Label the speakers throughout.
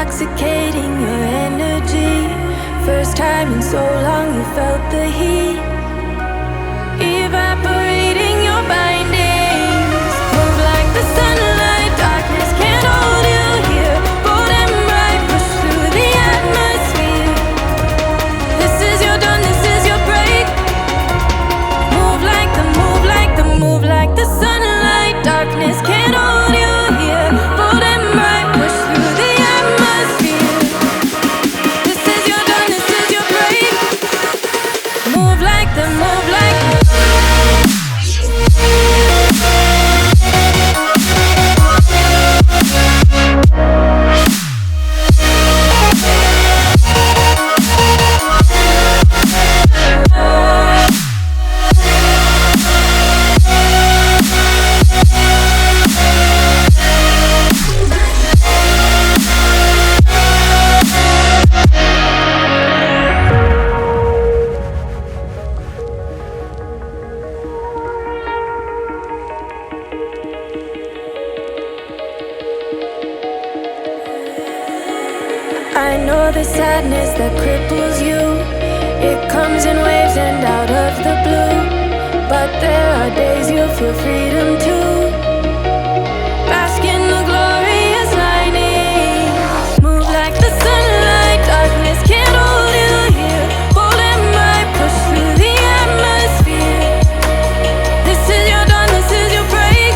Speaker 1: intoxicating your energy. First time in so long you felt the heat evaporating your bindings. Move like the sunlight, darkness can't hold you here. Bold and bright, push through the atmosphere. This is your dawn, this is your break. Move like the, move like the, move like the sunlight, darkness can't hold you here. Bold and bright, push through the atmosphere. This is your dawn, this is your break. Move like the, move like the. I know the sadness that cripples you. It comes in waves and out of the blue. But there are days you feel freedom too. Bask in the glorious lightning. Move like the sunlight, darkness can't hold you here. Bold and bright, push through the atmosphere. This is your dawn, this is your break.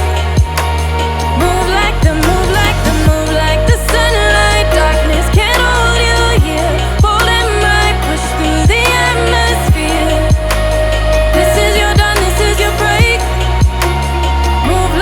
Speaker 1: Move like the, move like the, move like the sunlight, darkness can't hold you here. Bold and bright, push through the atmosphere. This is your dawn, this is your break. Move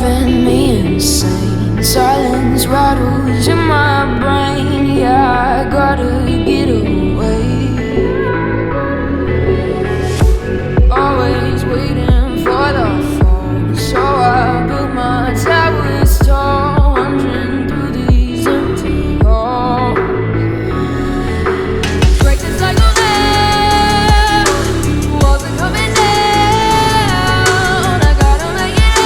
Speaker 1: driving me insane. Silence rattles in my brain. Yeah, I gotta get away. Always waiting for the phone, so I built my towers tall, wandering through these empty halls. Break the cycle now, walls are coming down. I gotta make it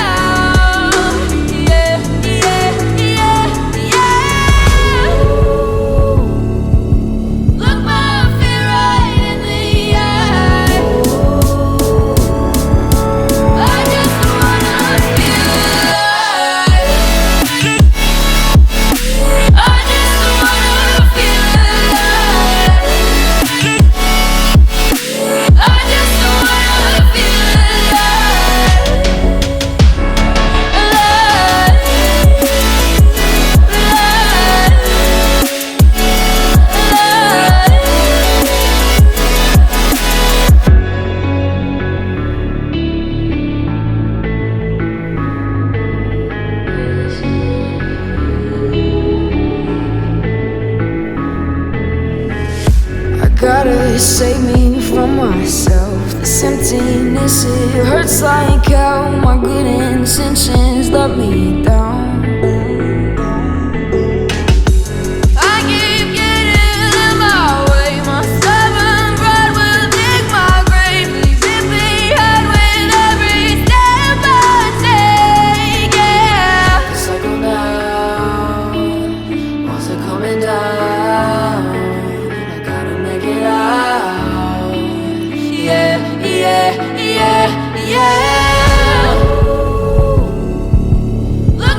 Speaker 1: out. Yeah, yeah, yeah, yeah. Look my fear right in the eye. I just wanna feel alive. I just wanna feel alive. I just wanna feel I gotta save me from myself. This emptiness, it hurts like hell. My good intentions let me down. I keep getting in my way. My stubborn pride will dig my grave. Leave it behind with every step I take. Yeah, cycle down, walls are coming down. I gotta make it out. Yeah, yeah, yeah, yeah. Look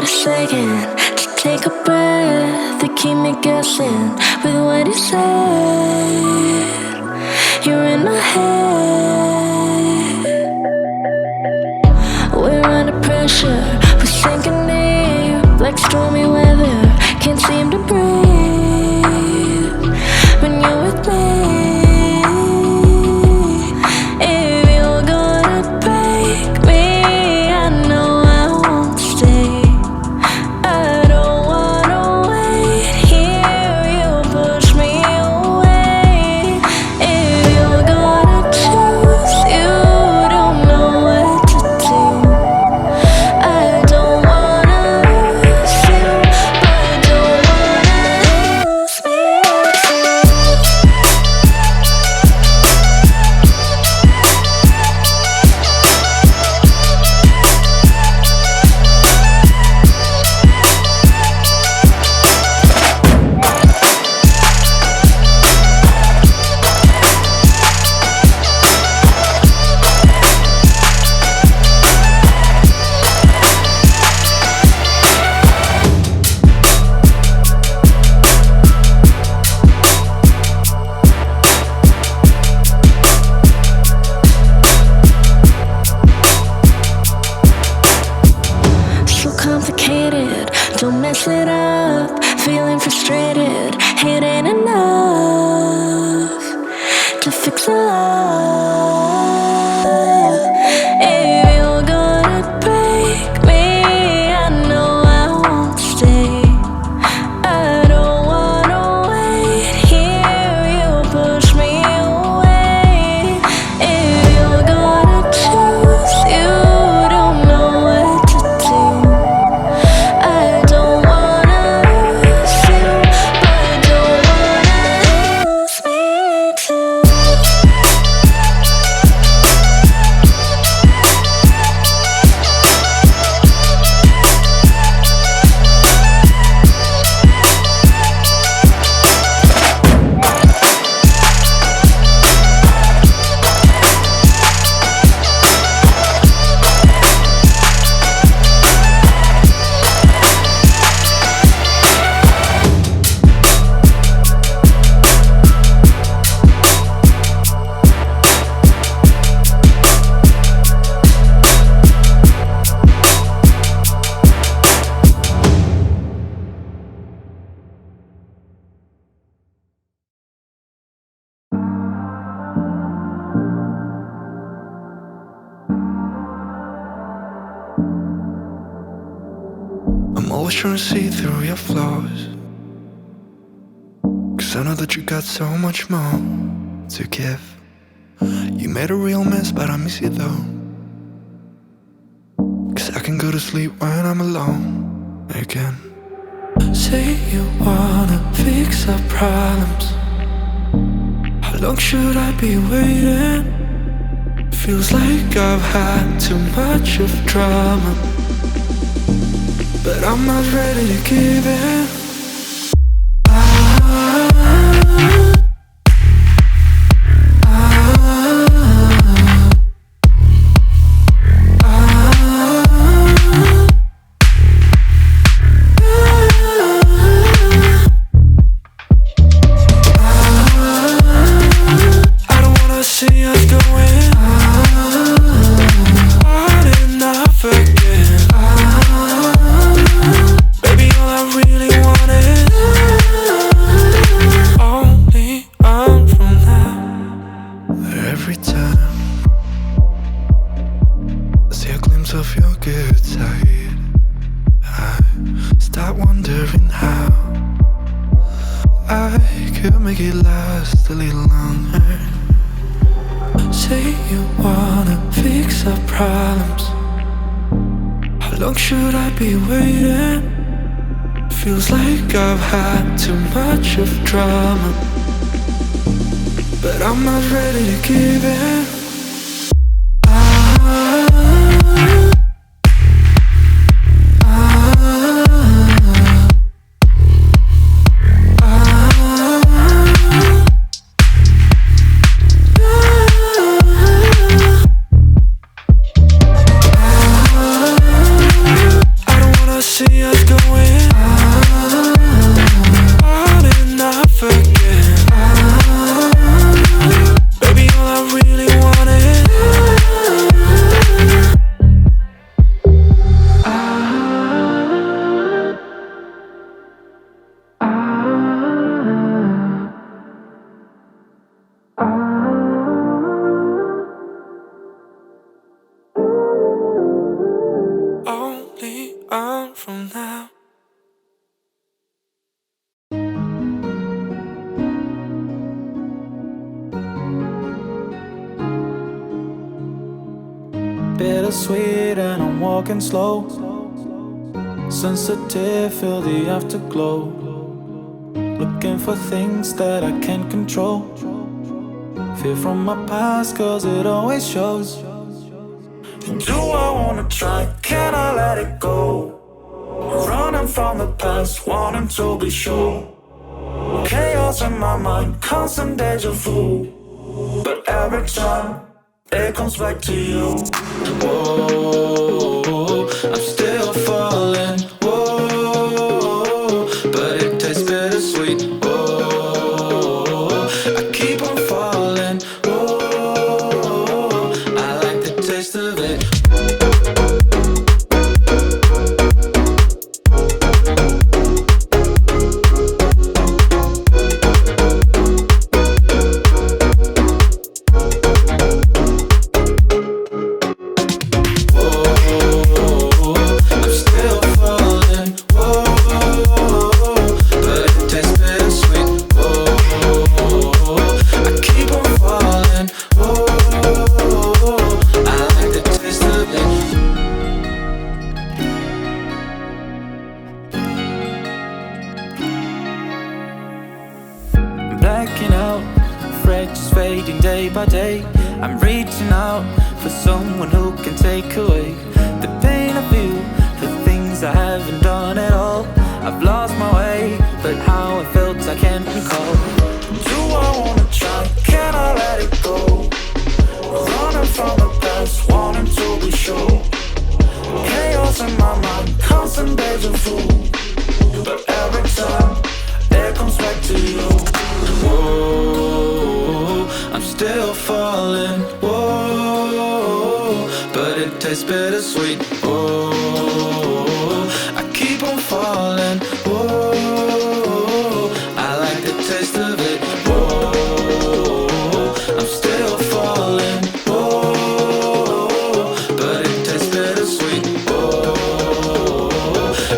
Speaker 1: second to take a breath, to keep me guessing with what you said. You're in my head. We're under pressure, we're sinking deep like stormy weather. Can't seem to breathe when you're with me. Don't mess it up, feeling frustrated. It ain't enough to fix a love. If you're gonna break me, I know I won't stay. I don't wanna wait here, you push me away. If you're gonna choose, you don't know what to do. I don't wanna lose you, but don't wanna lose me too.
Speaker 2: I'm always trying to see through your flaws, 'cause I know that you got so much more to give. You made a real mess, but I miss you though, 'cause I can go to sleep when I'm alone again. Say you wanna fix our problems. How long should I be waiting? Feels like I've had too much of drama, but I'm not ready to give in. I don't wanna see us going hard enough again. Baby, all I really want is only on from that. Every time I see a glimpse of your good side, I start wondering how I could make it last a little longer. Say you wanna fix our problems. How long should I be waiting? Feels like I've had too much of drama, but I'm not ready to give in. see us going on and off again. Baby, all I really want is only on from now.
Speaker 3: Bittersweet and I'm walking slow. Sensitive, feel the afterglow. Looking for things that I can't control. Fear from my past cause it always shows. Do I wanna try? Can I let it go? Running from the past, wanting to be sure. Chaos in my mind, constant deja vu. But every time it comes back to you. Whoa, I'm still falling. Whoa, but it tastes bittersweet. Whoa, I keep on falling. Whoa, I like the taste of it. Blacking out, afraid just fading day by day. I'm reaching out for someone who can take away the pain I feel, the things I haven't done at all. I've lost my way, but how I felt I can't recall. Do I wanna try? Can I let it go? Running from the past, wanting to be sure. Chaos in my mind, constant deja vu. But every time it comes back to you. Whoa, I'm still falling. Whoa, but it tastes bittersweet. Whoa, I keep on falling. Whoa, I like the taste of it. Whoa, I'm still falling. Whoa, but it tastes bittersweet. Whoa,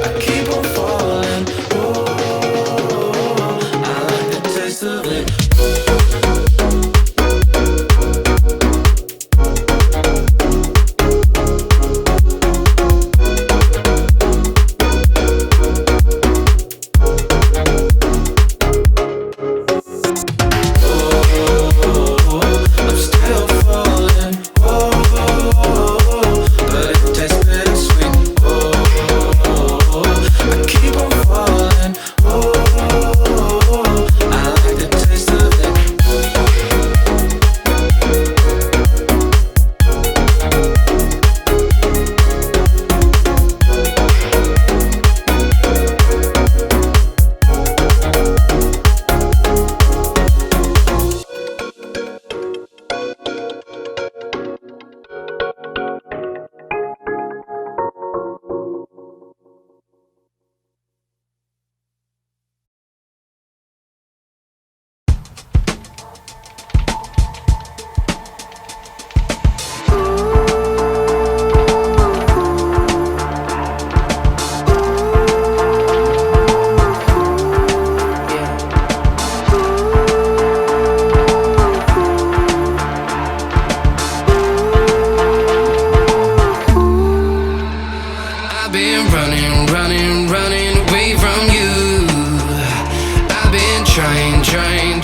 Speaker 3: I keep on falling. Whoa, I like the taste of it.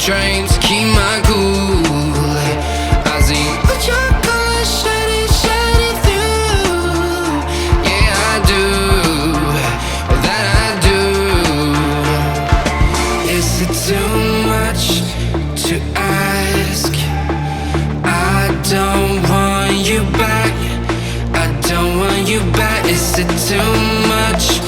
Speaker 4: trying to keep my cool. I see what your colors shining through. Yeah, I do, that I do. Is it too much to ask? I don't want you back. I don't want you back. Is it too much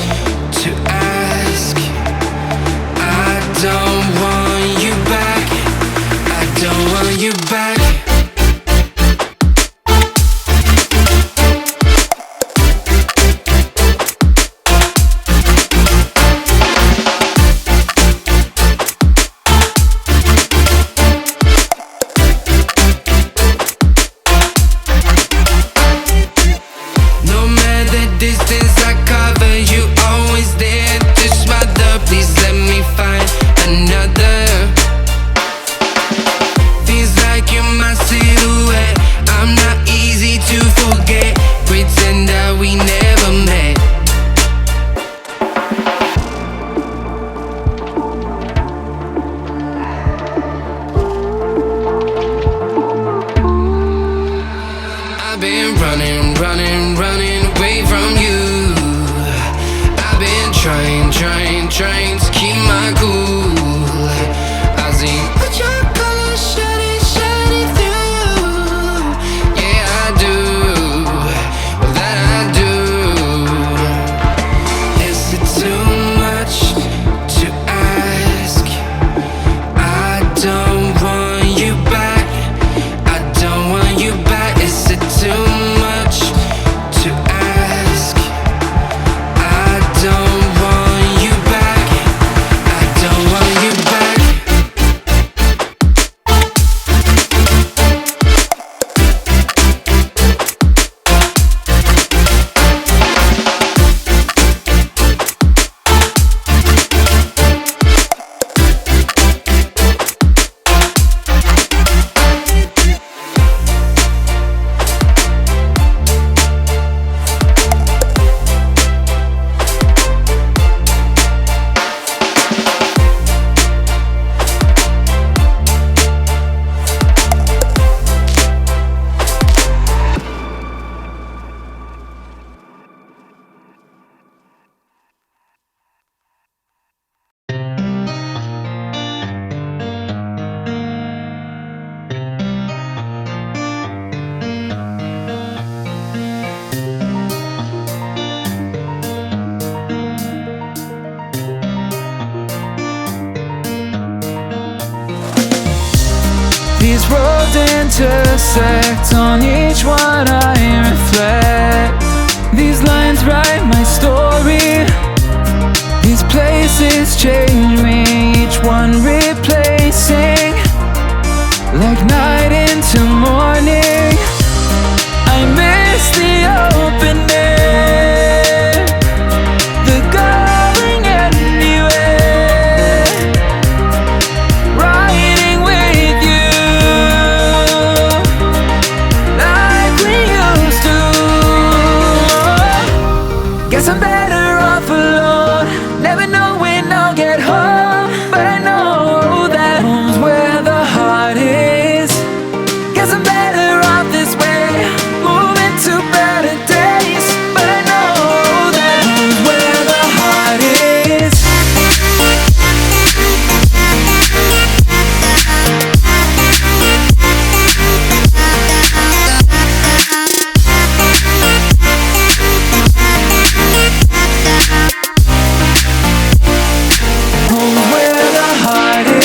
Speaker 4: trying to keep my cool. I see what your colors shining through. Yeah, I do, that I do. Is it too much to ask? I don't want you back. I don't want you back. Is it too much to ask? I don't want you back. I don't want you back.
Speaker 3: These roads intersect, on each one I reflect. These lines write my story. These places change me, each one replacing, like night into morning. I miss the open air, the going anywhere, riding with you like we used to. Guess I'm better off alone, never know when I'll get home, but I know that home's where the heart is. Guess I'm better off this way, moving to better days, but I know that home's where the heart is. Home's where the heart is.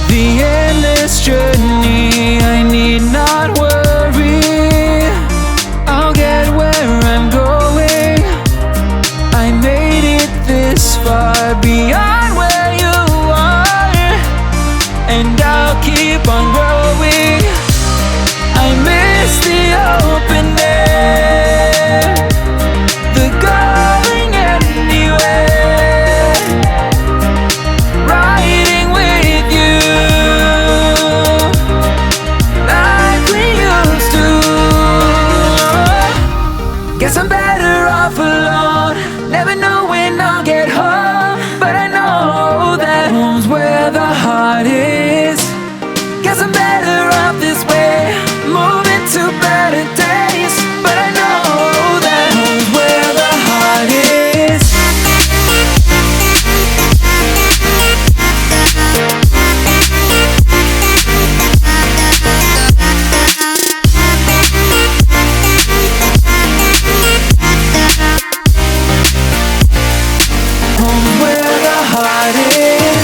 Speaker 3: The endless journey, I need not worry, I'll get where I'm going. I made it this far, beyond where you are, and I'll keep on growing. I miss the open air, the going anywhere, riding with you like we used to. Guess I'm better off alone, never know when I'll get home, but I know that home's where the heart is. Guess I'm better off this way, moving to better days, but I know that home's where the heart is. Home's where the heart is.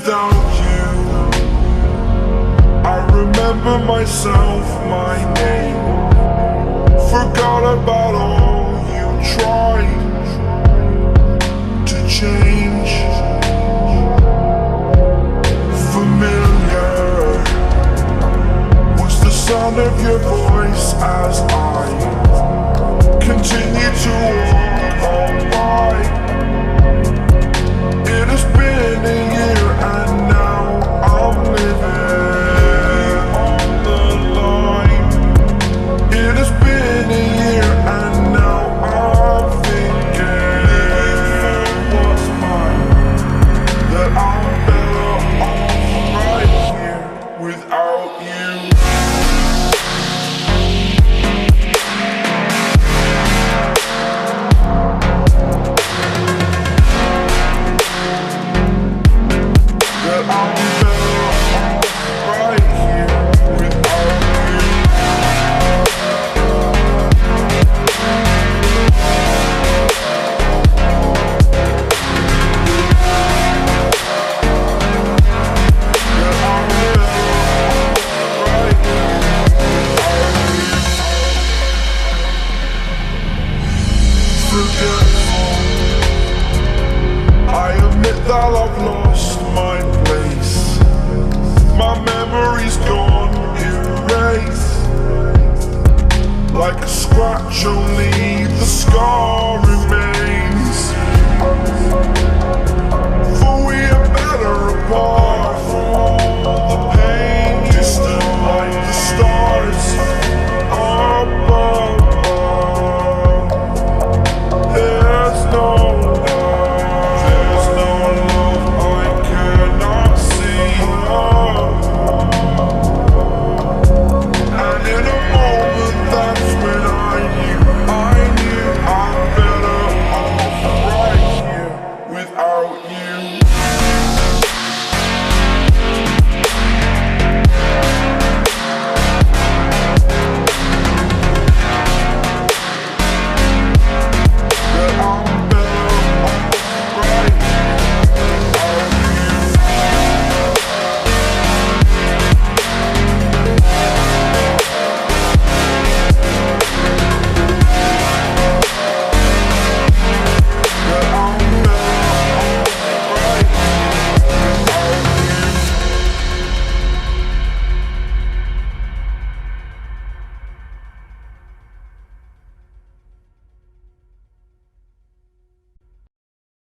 Speaker 2: without you. I remember myself, my name. Forgot about all you tried to change. Familiar was the sound of your voice as I continue to walk on by. It has been a year and now I'm living on the line. It has been a year and now I'm thinking what's mine, that I'm better off right here without you. I admit that I've lost my place. My memory's gone erased. Like a scratch, only the scar remains. For we are better apart from all the pain. Distant like the stars above. There's no love I cannot see. And in a moment that's when I knew I'm better off right here without you.